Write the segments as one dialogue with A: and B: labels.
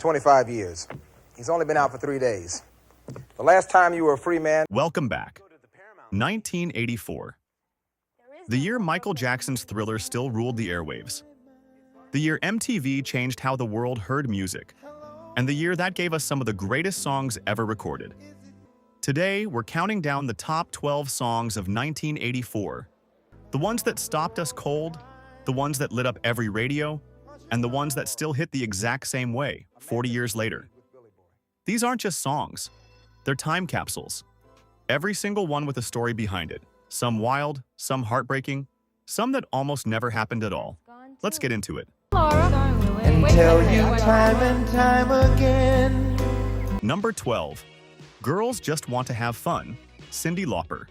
A: 25 years. He's only been out for 3 days. The last time you were a free man...
B: Welcome back. 1984. The year Michael Jackson's Thriller still ruled the airwaves. The year MTV changed how the world heard music. And the year that gave us some of the greatest songs ever recorded. Today, we're counting down the top 12 songs of 1984. The ones that stopped us cold, the ones that lit up every radio, and the ones that still hit the exact same way, 40 years later. These aren't just songs. They're time capsules. Every single one with a story behind it. Some wild, some heartbreaking, some that almost never happened at all. Let's get into it.
C: And tell you time and time again.
B: Number 12. Girls Just Want to Have Fun, Cyndi Lauper.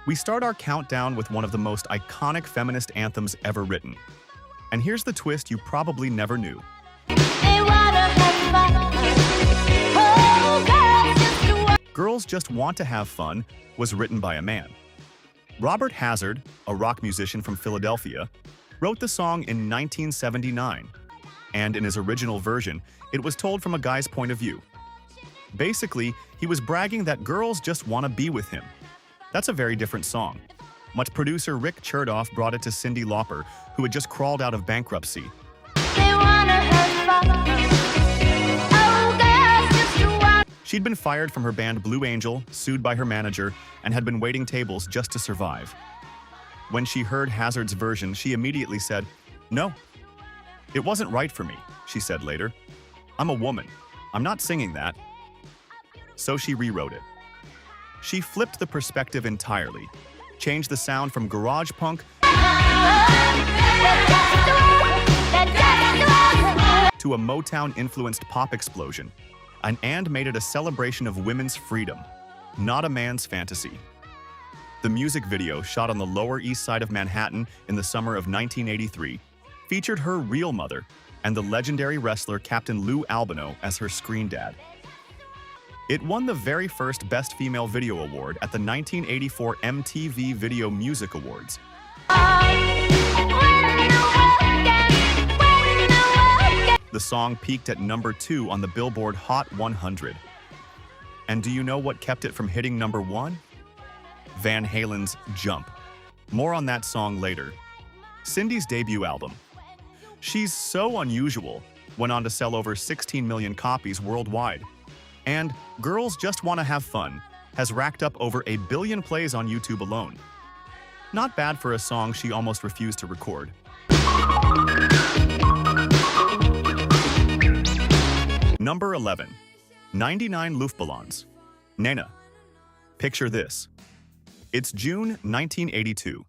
B: We start our countdown with one of the most iconic feminist anthems ever written. And here's the twist you probably never knew. Girls Just Want to Have Fun was written by a man. Robert Hazard, a rock musician from Philadelphia, wrote the song in 1979. And in his original version, it was told from a guy's point of view. Basically, he was bragging that girls just want to be with him. That's a very different song. Much producer Rick Chertoff brought it to Cyndi Lauper, who had just crawled out of bankruptcy. She'd been fired from her band Blue Angel, sued by her manager, and had been waiting tables just to survive. When she heard Hazard's version, she immediately said, "No, it wasn't right for me," she said later. "I'm a woman. I'm not singing that." So she rewrote it. She flipped the perspective entirely, changed the sound from garage punk to a Motown-influenced pop explosion, and made it a celebration of women's freedom, not a man's fantasy. The music video, shot on the Lower East Side of Manhattan in the summer of 1983, featured her real mother and the legendary wrestler Captain Lou Albano as her screen dad. It won the very first Best Female Video Award at the 1984 MTV Video Music Awards. The song peaked at number 2 on the Billboard Hot 100. And do you know what kept it from hitting number 1? Van Halen's Jump. More on that song later. Cyndi's debut album, She's So Unusual, went on to sell over 16 million copies worldwide. And Girls Just Want to Have Fun has racked up over 1 billion plays on YouTube alone. Not bad for a song she almost refused to record. Number 11. 99 Luftballons, Nena. Picture this. It's June 1982.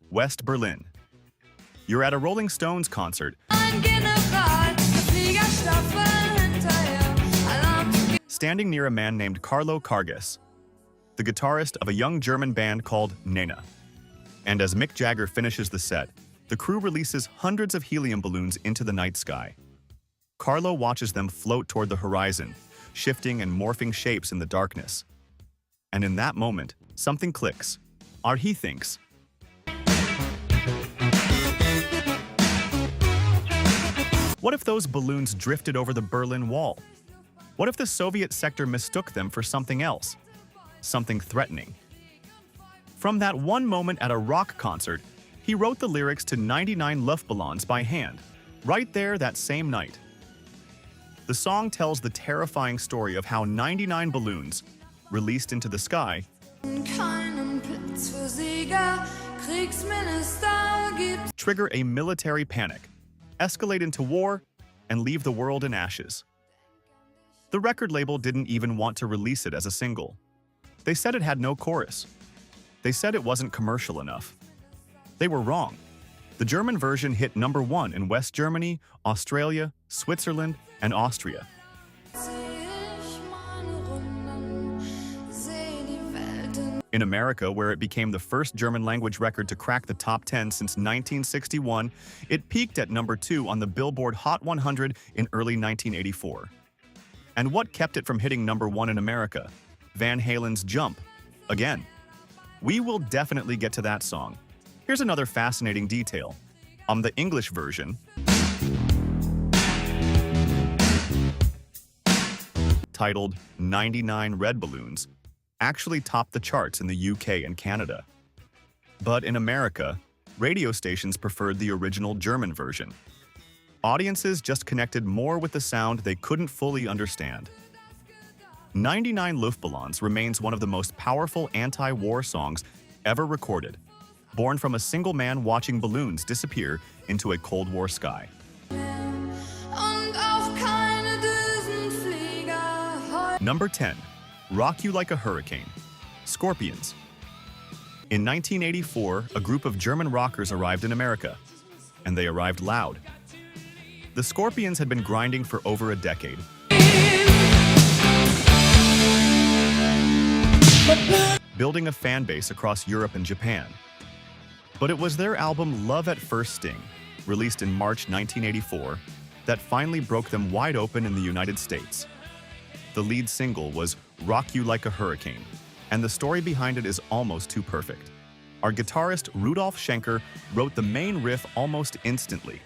B: West Berlin. You're at a Rolling Stones concert, standing near a man named Carlo Kargas, the guitarist of a young German band called Nena. And as Mick Jagger finishes the set, the crew releases hundreds of helium balloons into the night sky. Carlo watches them float toward the horizon, shifting and morphing shapes in the darkness. And in that moment, something clicks, or he thinks. What if those balloons drifted over the Berlin Wall? What if the Soviet sector mistook them for something else? Something threatening. From that one moment at a rock concert, he wrote the lyrics to 99 Luftballons by hand, right there that same night. The song tells the terrifying story of how 99 balloons, released into the sky, trigger a military panic, escalate into war, and leave the world in ashes. The record label didn't even want to release it as a single. They said it had no chorus. They said it wasn't commercial enough. They were wrong. The German version hit number 1 in West Germany, Australia, Switzerland, and Austria. In America, where it became the first German-language record to crack the top 10 since 1961, it peaked at number 2 on the Billboard Hot 100 in early 1984. And what kept it from hitting number 1 in America? Van Halen's Jump. Again. We will definitely get to that song. Here's another fascinating detail. On the English version, titled 99 Red Balloons, actually topped the charts in the UK and Canada. But in America, radio stations preferred the original German version. Audiences just connected more with the sound they couldn't fully understand. 99 Luftballons remains one of the most powerful anti-war songs ever recorded, born from a single man watching balloons disappear into a Cold War sky. Number 10. Rock You Like a Hurricane, Scorpions. In 1984, a group of German rockers arrived in America, and they arrived loud. The Scorpions had been grinding for over a decade. Building a fan base across Europe and Japan. But it was their album Love at First Sting, released in March 1984, that finally broke them wide open in the United States. The lead single was Rock You Like a Hurricane, and the story behind it is almost too perfect. Our guitarist Rudolf Schenker wrote the main riff almost instantly.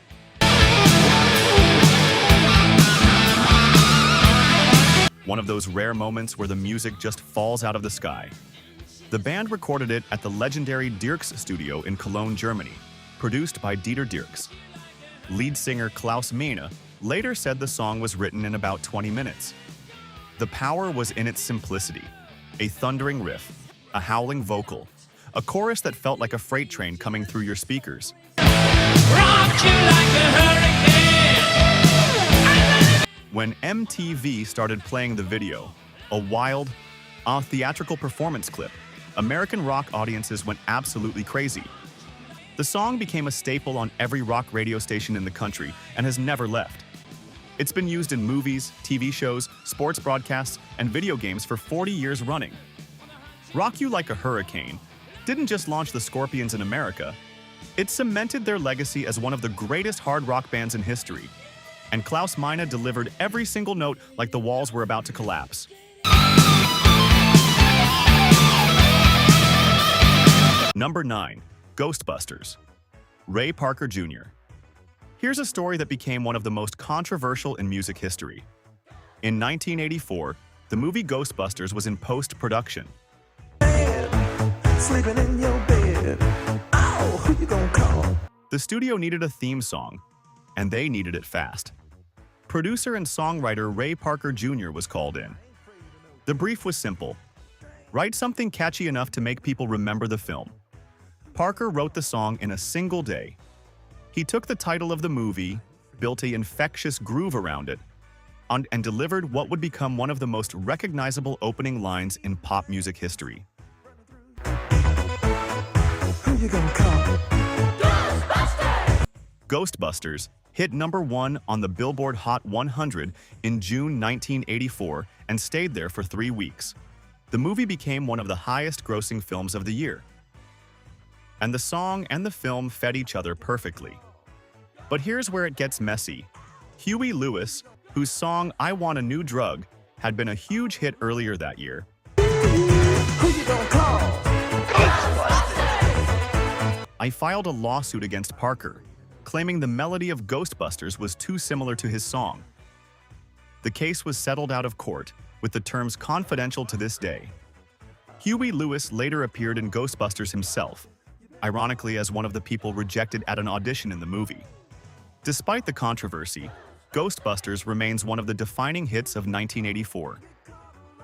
B: One of those rare moments where the music just falls out of the sky. The band recorded it at the legendary Dirks studio in Cologne, Germany, produced by Dieter Dirks. Lead singer Klaus Meine later said the song was written in about 20 minutes. The power was in its simplicity. A thundering riff, a howling vocal, a chorus that felt like a freight train coming through your speakers. Rock you like a hurricane. When MTV started playing the video, a wild, theatrical performance clip, American rock audiences went absolutely crazy. The song became a staple on every rock radio station in the country and has never left. It's been used in movies, TV shows, sports broadcasts, and video games for 40 years running. Rock You Like a Hurricane didn't just launch the Scorpions in America, it cemented their legacy as one of the greatest hard rock bands in history. And Klaus Meine delivered every single note like the walls were about to collapse. Number 9. Ghostbusters, Ray Parker Jr. Here's a story that became one of the most controversial in music history. In 1984, the movie Ghostbusters was in post-production.
C: Sleeping in your bed. Oh, who you gonna call?
B: The studio needed a theme song, and they needed it fast. Producer and songwriter Ray Parker Jr. was called in. The brief was simple. Write something catchy enough to make people remember the film. Parker wrote the song in a single day. He took the title of the movie, built an infectious groove around it, and delivered what would become one of the most recognizable opening lines in pop music history.
C: Who you gonna call?
B: Ghostbusters! Ghostbusters hit number 1 on the Billboard Hot 100 in June 1984 and stayed there for 3 weeks. The movie became one of the highest-grossing films of the year. And the song and the film fed each other perfectly. But here's where it gets messy. Huey Lewis, whose song I Want a New Drug had been a huge hit earlier that year,
C: Who you gonna call?
B: I filed a lawsuit against Parker, claiming the melody of Ghostbusters was too similar to his song. The case was settled out of court, with the terms confidential to this day. Huey Lewis later appeared in Ghostbusters himself, ironically as one of the people rejected at an audition in the movie. Despite the controversy, Ghostbusters remains one of the defining hits of 1984.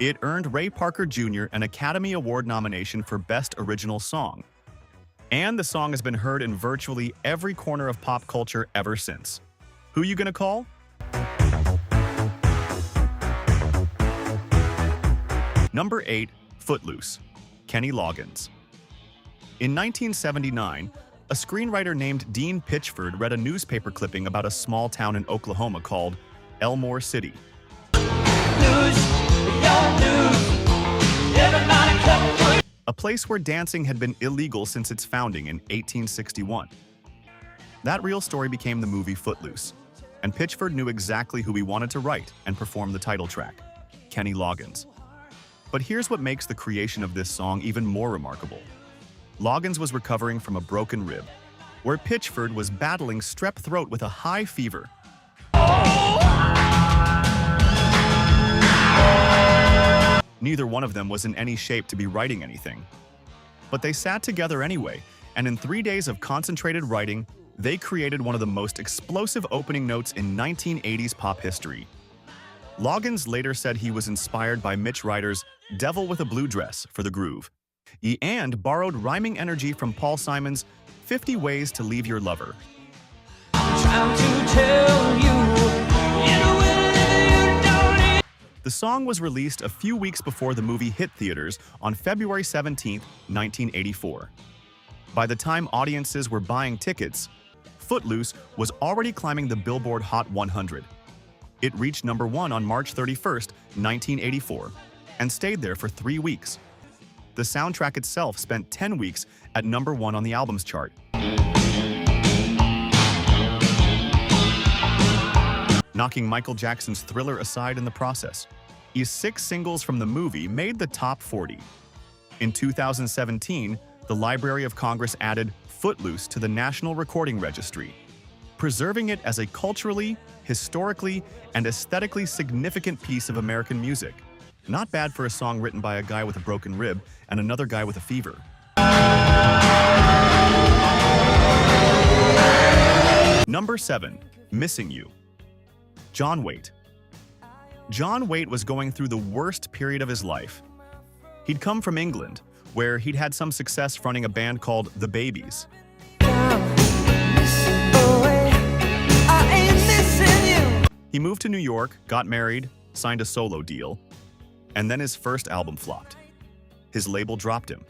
B: It earned Ray Parker Jr. an Academy Award nomination for Best Original Song. And the song has been heard in virtually every corner of pop culture ever since. Who you gonna call? Number 8. Footloose, Kenny Loggins. In 1979, a screenwriter named Dean Pitchford read a newspaper clipping about a small town in Oklahoma called Elmore City. A place where dancing had been illegal since its founding in 1861. That real story became the movie Footloose, and Pitchford knew exactly who he wanted to write and perform the title track, Kenny Loggins. But here's what makes the creation of this song even more remarkable. Loggins was recovering from a broken rib, where Pitchford was battling strep throat with a high fever. Neither one of them was in any shape to be writing anything. But they sat together anyway, and in 3 days of concentrated writing, they created one of the most explosive opening notes in 1980s pop history. Loggins later said he was inspired by Mitch Ryder's Devil with a Blue Dress for the groove, and borrowed rhyming energy from Paul Simon's 50 Ways to Leave Your Lover. The song was released a few weeks before the movie hit theaters on February 17, 1984. By the time audiences were buying tickets, Footloose was already climbing the Billboard Hot 100. It reached number 1 on March 31, 1984, and stayed there for 3 weeks. The soundtrack itself spent 10 weeks at number 1 on the albums chart. Knocking Michael Jackson's Thriller aside in the process, 6 singles from the movie made the top 40. In 2017, the Library of Congress added Footloose to the National Recording Registry, preserving it as a culturally, historically, and aesthetically significant piece of American music. Not bad for a song written by a guy with a broken rib and another guy with a fever. Number 7. Missing You. John Waite. John Waite was going through the worst period of his life. He'd come from England, where he'd had some success fronting a band called The Babies. He moved to New York, got married, signed a solo deal, and then his first album flopped. His label dropped him.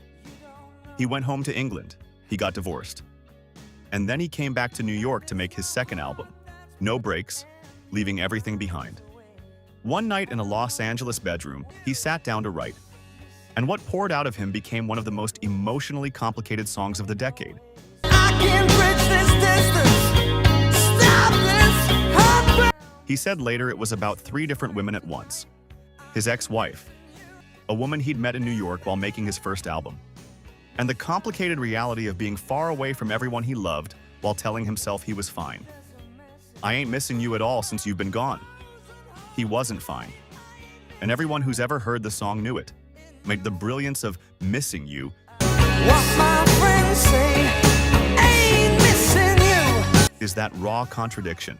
B: He went home to England. He got divorced. And then he came back to New York to make his second album. No breaks, leaving everything behind. One night in a Los Angeles bedroom, he sat down to write. And what poured out of him became one of the most emotionally complicated songs of the decade. I can't bridge this distance. Stop this heartbreak. He said later it was about 3 different women at once. His ex-wife, a woman he'd met in New York while making his first album, and the complicated reality of being far away from everyone he loved while telling himself he was fine. I ain't missing you at all since you've been gone. He wasn't fine. And everyone who's ever heard the song knew it. Made the brilliance of missing you what my friends say, ain't missing you, is that raw contradiction.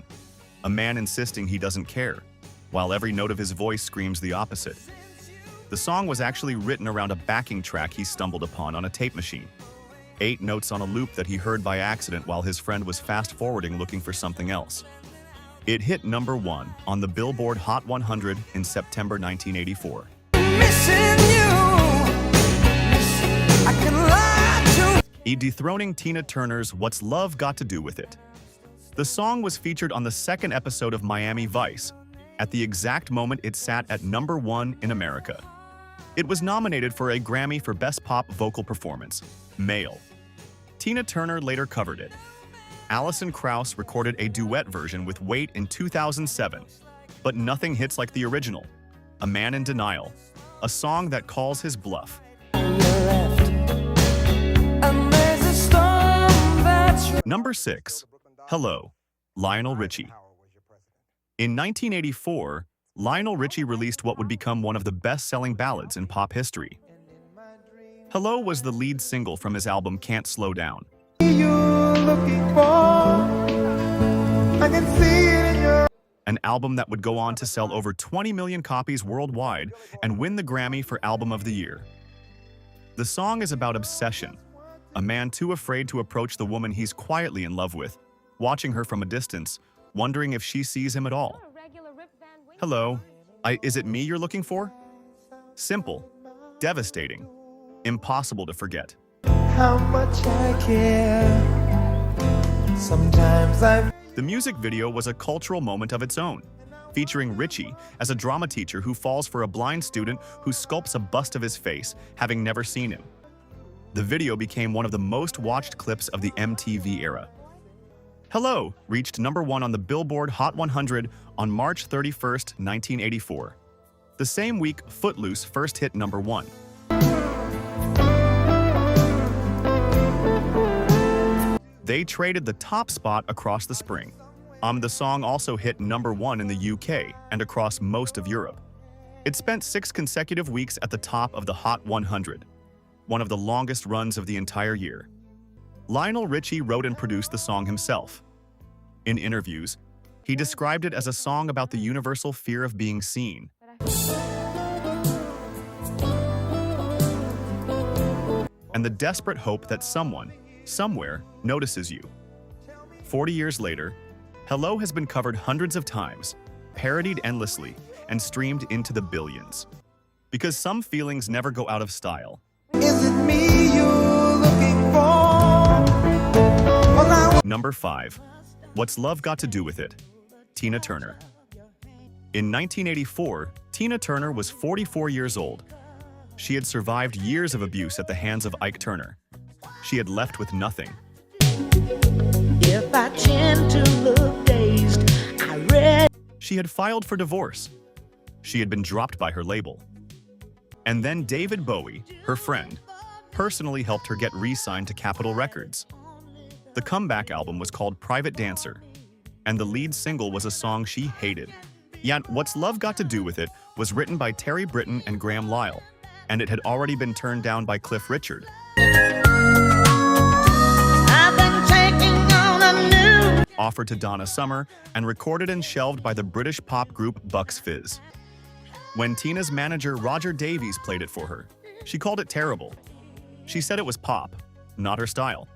B: A man insisting he doesn't care, while every note of his voice screams the opposite. The song was actually written around a backing track he stumbled upon on a tape machine. 8 notes on a loop that he heard by accident while his friend was fast-forwarding looking for something else. It hit number 1 on the Billboard Hot 100 in September 1984. Dethroning Tina Turner's What's Love Got to Do With It. The song was featured on the 2nd episode of Miami Vice, at the exact moment it sat at number 1 in America. It was nominated for a Grammy for Best Pop Vocal Performance, Male. Tina Turner later covered it. Alison Krauss recorded a duet version with Waite in 2007, but nothing hits like the original, A Man in Denial, a song that calls his bluff. Number 6. Hello, Lionel Richie. In 1984, Lionel Richie released what would become one of the best-selling ballads in pop history. Hello was the lead single from his album Can't Slow Down. An album that would go on to sell over 20 million copies worldwide and win the Grammy for Album of the Year. The song is about obsession, a man too afraid to approach the woman he's quietly in love with, watching her from a distance, wondering if she sees him at all. Hello, is it me you're looking for? Simple, devastating, impossible to forget.
C: How much I care. Sometimes
B: The music video was a cultural moment of its own, featuring Richie as a drama teacher who falls for a blind student who sculpts a bust of his face, having never seen him. The video became one of the most watched clips of the MTV era. Hello reached number 1 on the Billboard Hot 100 on March 31, 1984. The same week, Footloose first hit number 1. They traded the top spot across the spring. The song also hit number 1 in the UK and across most of Europe. It spent 6 consecutive weeks at the top of the Hot 100, one of the longest runs of the entire year. Lionel Richie wrote and produced the song himself. In interviews, he described it as a song about the universal fear of being seen. And the desperate hope that someone, somewhere, notices you. 40 years later, Hello has been covered hundreds of times, parodied endlessly, and streamed into the billions. Because some feelings never go out of style.
C: Is it me you're looking for?
B: Number 5. What's Love Got to Do with It? Tina Turner. In 1984, Tina Turner was 44 years old. She had survived years of abuse at the hands of Ike Turner. She had left with nothing.
D: If I tend to look dazed, I read.
B: She had filed for divorce. She had been dropped by her label. And then David Bowie, her friend, personally helped her get re-signed to Capitol Records. The comeback album was called Private Dancer, and the lead single was a song she hated. Yet, What's Love Got to Do with It was written by Terry Britten and Graham Lyle, and it had already been turned down by Cliff Richard.
D: I've been taking on a new.
B: Offered to Donna Summer, and recorded and shelved by the British pop group Bucks Fizz. When Tina's manager Roger Davies played it for her, she called it terrible. She said it was pop, not her style.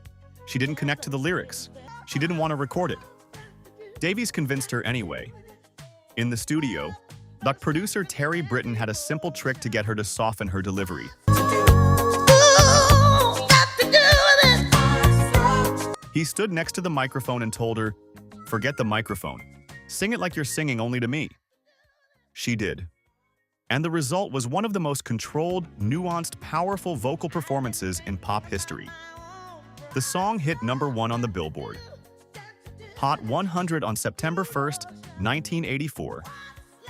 B: She didn't connect to the lyrics. She didn't want to record it. Davies convinced her anyway. In the studio, the producer Terry Britten had a simple trick to get her to soften her delivery. He stood next to the microphone and told her, "Forget the microphone. Sing it like you're singing only to me." She did. And the result was one of the most controlled, nuanced, powerful vocal performances in pop history. The song hit number 1 on the Billboard Hot 100 on September 1st, 1984.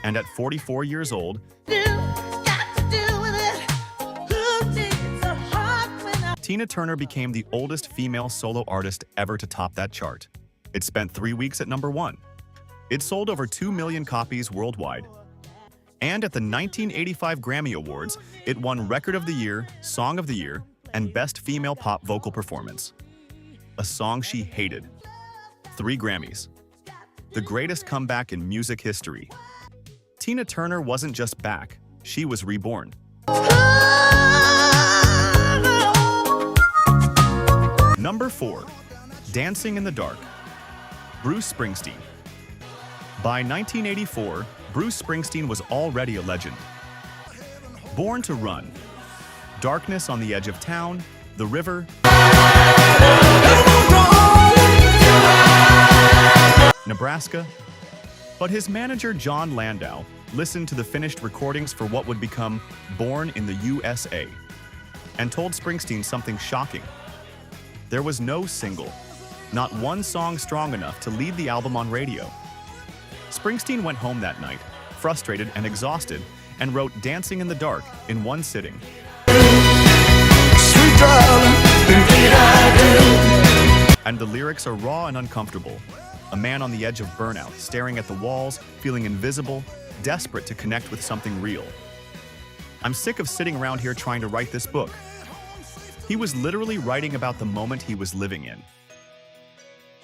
B: And at 44 years old, Tina Turner became the oldest female solo artist ever to top that chart. It spent 3 weeks at number 1. It sold over 2 million copies worldwide. And at the 1985 Grammy Awards, it won Record of the Year, Song of the Year, and Best Female Pop Vocal Performance. A song she hated. 3 Grammys. The greatest comeback in music history. Tina Turner wasn't just back, she was reborn. Number 4. Dancing in the Dark. Bruce Springsteen. By 1984, Bruce Springsteen was already a legend. Born to Run, Darkness on the Edge of Town, The River, Nebraska. But his manager John Landau listened to the finished recordings for what would become Born in the USA and told Springsteen something shocking. There was no single, not one song strong enough to lead the album on radio. Springsteen went home that night, frustrated and exhausted, and wrote Dancing in the Dark in one sitting. And the lyrics are raw and uncomfortable. A man on the edge of burnout, staring at the walls, feeling invisible, desperate to connect with something real. I'm sick of sitting around here trying to write this book. He was literally writing about the moment he was living in.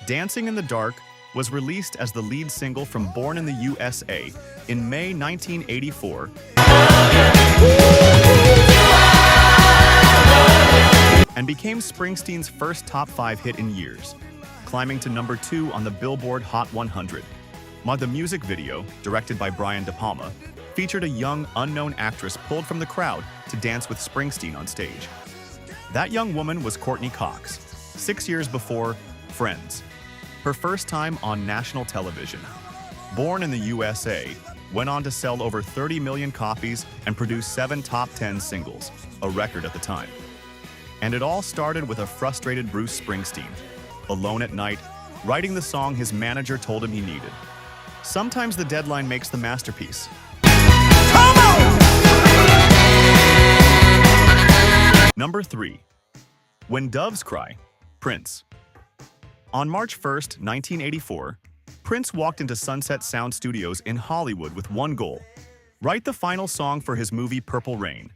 B: Dancing in the Dark was released as the lead single from Born in the USA in May 1984 and became Springsteen's first top 5 hit in years, climbing to number 2 on the Billboard Hot 100. The music video, directed by Brian De Palma, featured a young, unknown actress pulled from the crowd to dance with Springsteen on stage. That young woman was Courtney Cox, 6 years before Friends, her first time on national television. Born in the USA, went on to sell over 30 million copies and produce 7 top 10 singles, a record at the time. And it all started with a frustrated Bruce Springsteen, alone at night, writing the song his manager told him he needed. Sometimes the deadline makes the masterpiece. Number 3. When Doves Cry, Prince. On March 1st, 1984, Prince walked into Sunset Sound Studios in Hollywood with one goal: write the final song for his movie Purple Rain.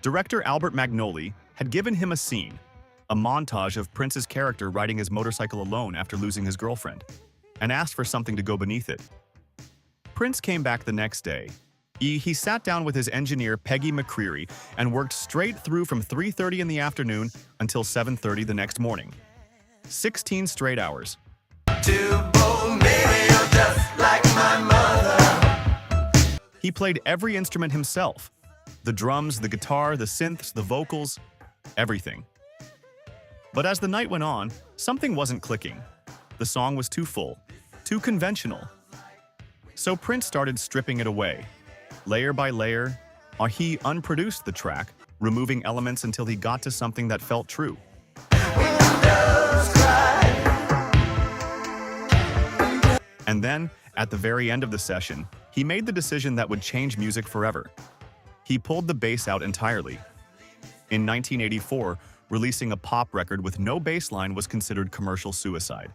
B: Director Albert Magnoli had given him a scene, a montage of Prince's character riding his motorcycle alone after losing his girlfriend, and asked for something to go beneath it. Prince came back the next day. He sat down with his engineer Peggy McCreary and worked straight through from 3:30 in the afternoon until 7:30 the next morning. 16 straight hours. He played every instrument himself. The drums, the guitar, the synths, the vocals, everything. But as the night went on, something wasn't clicking. The song was too full, too conventional. So Prince started stripping it away. Layer by layer, he unproduced the track, removing elements until he got to something that felt true. And then, at the very end of the session, he made the decision that would change music forever. He pulled the bass out entirely. In 1984, releasing a pop record with no bass line was considered commercial suicide.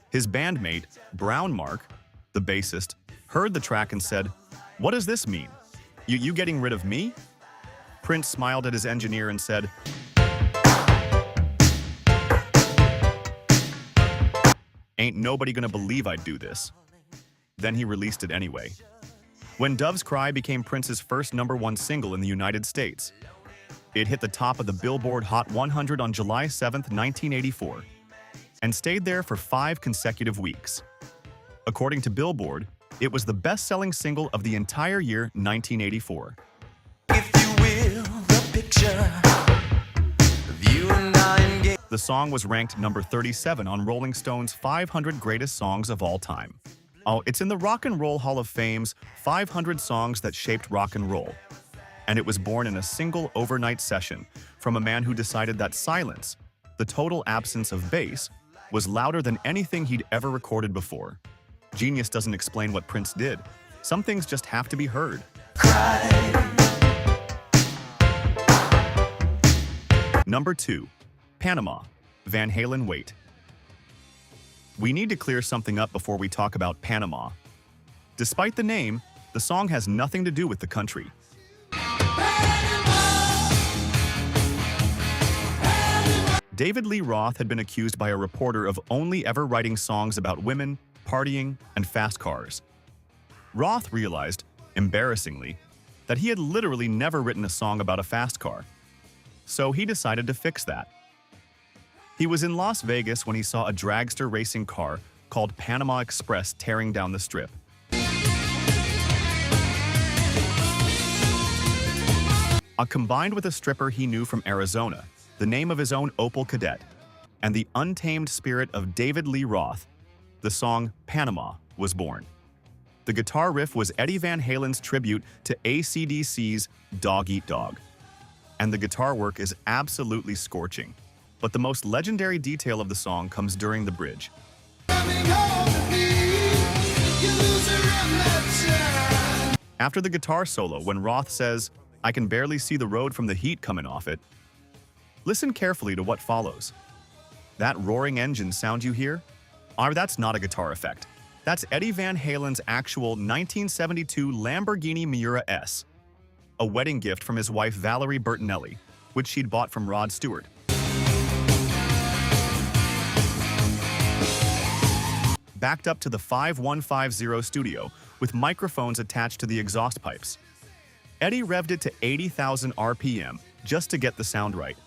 B: His bandmate, Brown Mark, the bassist, heard the track and said, "What does this mean? You getting rid of me?" Prince smiled at his engineer and said, "Ain't nobody gonna believe I'd do this." Then he released it anyway. When Doves Cry became Prince's first #1 single in the United States. It hit the top of the Billboard Hot 100 on July 7, 1984, and stayed there for 5 consecutive weeks. According to Billboard, it was the best-selling single of the entire year 1984.
C: If you will, the picture of you and I.
B: The song was ranked number 37 on Rolling Stone's 500 Greatest Songs of All Time. Oh, it's in the Rock and Roll Hall of Fame's 500 Songs That Shaped Rock and Roll. And it was born in a single overnight session from a man who decided that silence, the total absence of bass, was louder than anything he'd ever recorded before. Genius doesn't explain what Prince did. Some things just have to be heard. Number 2. Panama, Van Halen Waite. We need to clear something up before we talk about Panama. Despite the name, the song has nothing to do with the country. David Lee Roth had been accused by a reporter of only ever writing songs about women, partying, and fast cars. Roth realized, embarrassingly, that he had literally never written a song about a fast car. So he decided to fix that. He was in Las Vegas when he saw a dragster racing car called Panama Express tearing down the strip. Combined with a stripper he knew from Arizona, the name of his own Opel Kadett, and the untamed spirit of David Lee Roth, the song Panama was born. The guitar riff was Eddie Van Halen's tribute to AC/DC's Dog Eat Dog. And the guitar work is absolutely scorching. But the most legendary detail of the song comes during the bridge. After the guitar solo, when Roth says, "I can barely see the road from the heat coming off it," listen carefully to what follows. That roaring engine sound you hear? That's not a guitar effect. That's Eddie Van Halen's actual 1972 Lamborghini Miura S, a wedding gift from his wife Valerie Bertinelli, which she'd bought from Rod Stewart. Backed up to the 5150 studio with microphones attached to the exhaust pipes. Eddie revved it to 80,000 RPM just to get the sound right.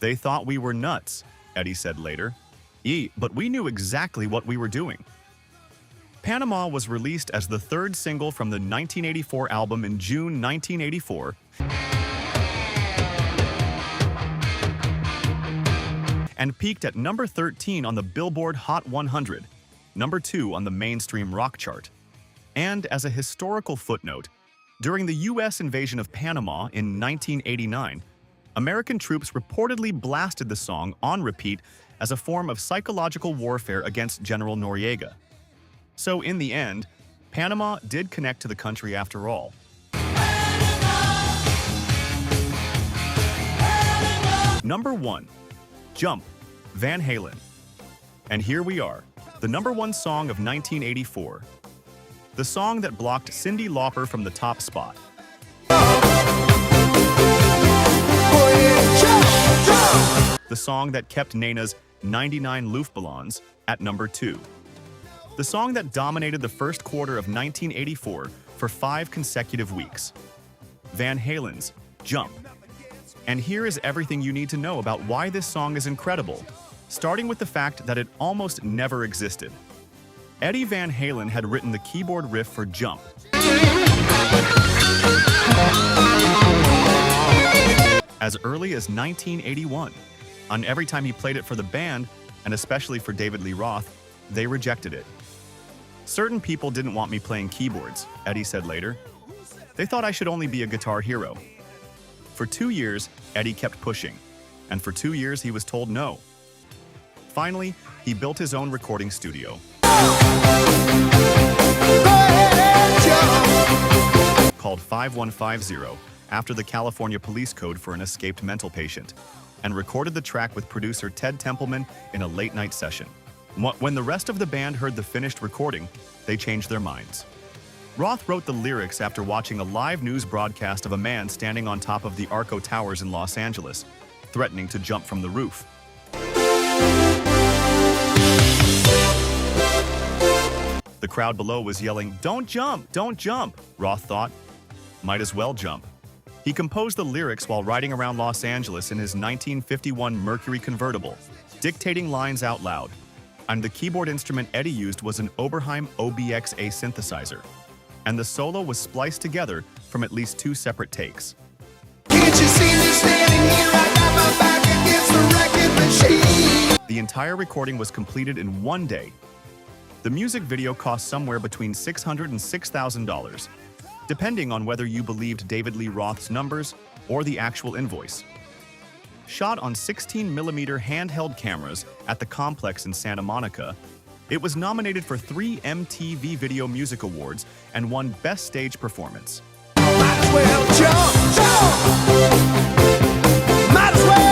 B: "They thought we were nuts," Eddie said later. But we knew exactly what we were doing." Panama was released as the 3rd single from the 1984 album in June 1984, and peaked at number 13 on the Billboard Hot 100, number 2 on the mainstream rock chart. And as a historical footnote, during the U.S. invasion of Panama in 1989, American troops reportedly blasted the song on repeat as a form of psychological warfare against General Noriega. So in the end, Panama did connect to the country after all. Number 1. Jump, Van Halen. And here we are, the #1 song of 1984. The song that blocked Cyndi Lauper from the top spot. The song that kept Nena's 99 Luftballons at #2. The song that dominated the first quarter of 1984 for 5 consecutive weeks. Van Halen's Jump. And here is everything you need to know about why this song is incredible, starting with the fact that it almost never existed. Eddie Van Halen had written the keyboard riff for Jump as early as 1981. And every time he played it for the band, and especially for David Lee Roth, they rejected it. Certain people didn't want me playing keyboards, Eddie said later. They thought I should only be a guitar hero. For 2 years, Eddie kept pushing, and for 2 years he was told no. Finally, he built his own recording studio called 5150 after the California Police Code for an escaped mental patient, and recorded the track with producer Ted Templeman in a late-night session. When the rest of the band heard the finished recording, they changed their minds. Roth wrote the lyrics after watching a live news broadcast of a man standing on top of the Arco Towers in Los Angeles, threatening to jump from the roof. The crowd below was yelling, "Don't jump! Don't jump!" Roth thought, might as well jump. He composed the lyrics while riding around Los Angeles in his 1951 Mercury convertible, dictating lines out loud. And the keyboard instrument Eddie used was an Oberheim OBX-A synthesizer. And the solo was spliced together from at least 2 separate takes.
C: Can't you see me standing here? I got my back against the record machine.
B: The entire recording was completed in 1 day. The music video cost somewhere between $600 and $6,000, depending on whether you believed David Lee Roth's numbers or the actual invoice. Shot on 16mm handheld cameras at the Complex in Santa Monica, it was nominated for 3 MTV Video Music Awards and won Best Stage Performance.
C: Might as well jump, jump. Might as well.